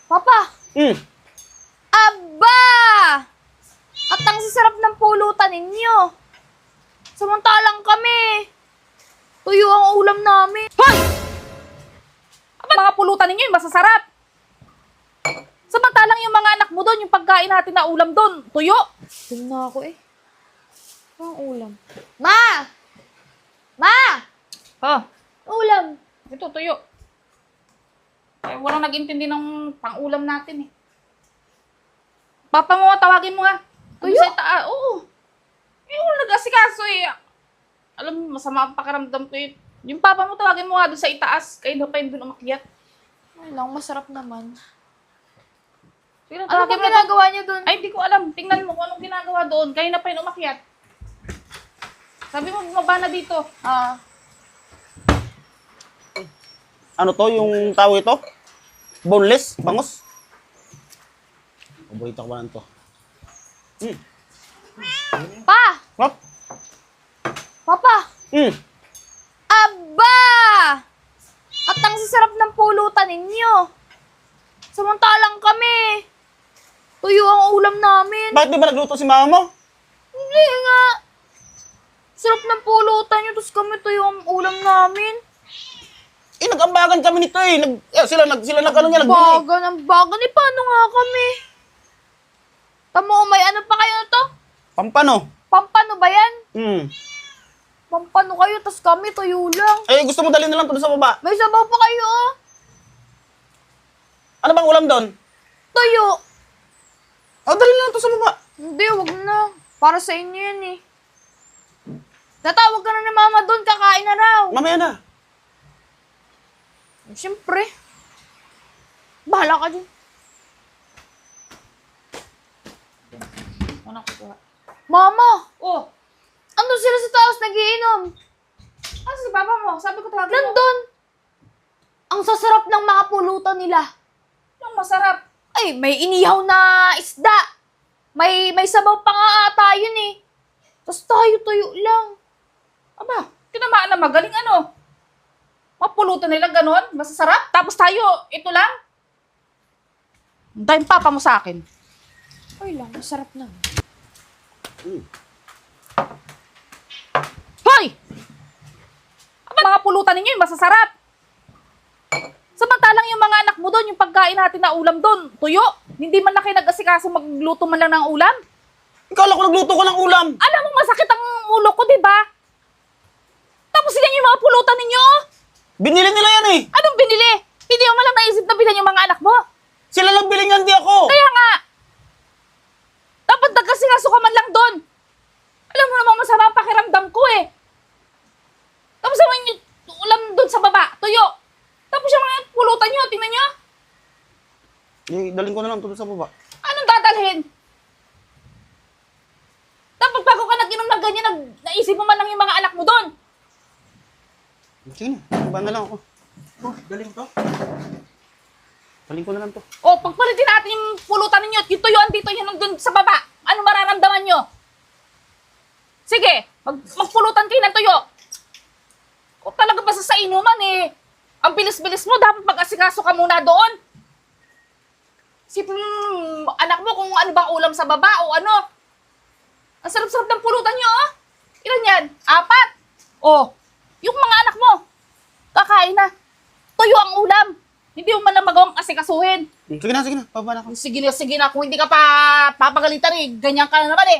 Papa! Hmm. Aba! At ang sasarap ng pulutan ninyo. Samantalang kami. Tuyo ang ulam namin. Hoy! Aba, mga pulutan ninyo yung masasarap. Samantalang yung mga anak mo doon, yung pagkain natin na ulam doon, tuyo. Doon na ako eh. Ang ulam. Ma! Ma! Oh, Ulam. ito, tuyo. Eh, walang nag-intindi ng pang-ulam natin eh. Papa mo, tawagin mo nga. Tuyo? Oo. Eh, wala nag-asikaso eh. Alam mo, masama ang pakiramdam ko eh. Yung papa mo, tawagin mo nga doon sa itaas. Kayo na pa yun doon umakyat. Ay lang, masarap naman. Sige na, Ano tawagin bang mo na. ginagawa niyo doon? Ay, hindi ko alam. Tingnan mo kung anong ginagawa doon. Kayo na pa yun umakyat. Sabi mo, bumaba na dito. Ano to, yung tawag ito? Boneless? Bangus? Paborito ko ba lang to? Hmm. Pa! Hop! Papa! Hmm. Aba! At ang sasarap ng pulutan ninyo. Samantalang kami. Tuyo ang ulam namin. Bakit di ba nagluto si mama mo? Hindi nga. Sarap ng pulutan nyo, tapos kami tuyo ang ulam namin. Eh, nag-ambagan kami nito eh. Sila nag-ano niya, nagbili. Ang bagan eh, paano nga kami? Tamo, may ano pa kayo na to? Pampano? Pampano ba yan? Hmm. Pampano kayo, tapos kami tuyo lang. Eh, gusto mo dalhin na lang to sa baba. May sabaw pa kayo, oh. Ano bang ulam doon? Tuyo. Oh, dalhin na lang to sa baba. Hindi, wag na. Para sa inyo yan eh. Natawag ka na ni mama doon, kakain na raw. Mamaya na. Siyempre. Bahala ka dyan. Ano ko ba? Mama! Oh, Ano sila sa taas nagiinom? ano si papa mo? Sabi ko tawagin mo. Nandun! Ang sasarap ng mga pulutan nila. Yung masarap. Ay, may inihaw na isda. May sabaw pa nga ata yun eh. Tapos tayo tuyo lang. Aba, tinamaan na magaling ano. Mapulutan nila ganon, masasarap. Tapos tayo, ito lang. Dahil papa mo sa akin. Ay lang, masarap na. Hoy! Aba, mga pulutan ninyo yung masasarap. Samantalang yung mga anak mo doon, yung pagkain natin na ulam doon, tuyo. Hindi man na kayo nag-asikaso magluto man lang ng ulam. Ikala ko nagluto ko ng ulam. Alam mo, masakit ang ulo ko, di ba? Tapos yan yung mga pulutan ninyo. Oh. Binili nila yan eh. Anong binili? Hindi mo malang naisip na bilhan yung mga anak mo. Sila lang bili niyan, di ako. Kaya nga. Dapat nagkasikaso ka man lang doon. Alam mo namang masama ang pakiramdam ko eh. Tapos naman yung ulam doon sa baba, tuyo. Tapos yung mga pulutan nyo, tingnan nyo. Eh, dalhin ko na lang to sa baba. Anong dadalhin? Dapat bago ka nag-inom ng ganyan, naisip mo man lang yung mga anak mo doon. Sige na, baba na lang ako. Oh, dalhin to. Dalhin ko na lang to. O, pagpalitin natin yung pulutan ninyo at yung tuyuan dito, yun nandun sa baba. Ano mararamdaman nyo? Sige, magpulutan kayo ng tuyo. O talaga ba sa inuman eh? Ang bilis-bilis mo, dapat mag-asikaso ka muna doon. Sipin anak mo kung ano bang ulam sa baba o ano. Ang sarap-sarap ng pulutan nyo, oh. Ilan yan? 4? Oh, yung mga anak mo, kakain na. Tuyo ang ulam. Hindi mo man lang magawang asikasuhin. Sige na, baba na ako. Sige na, kung hindi ka pa papagalitan eh, ganyan ka na naman eh.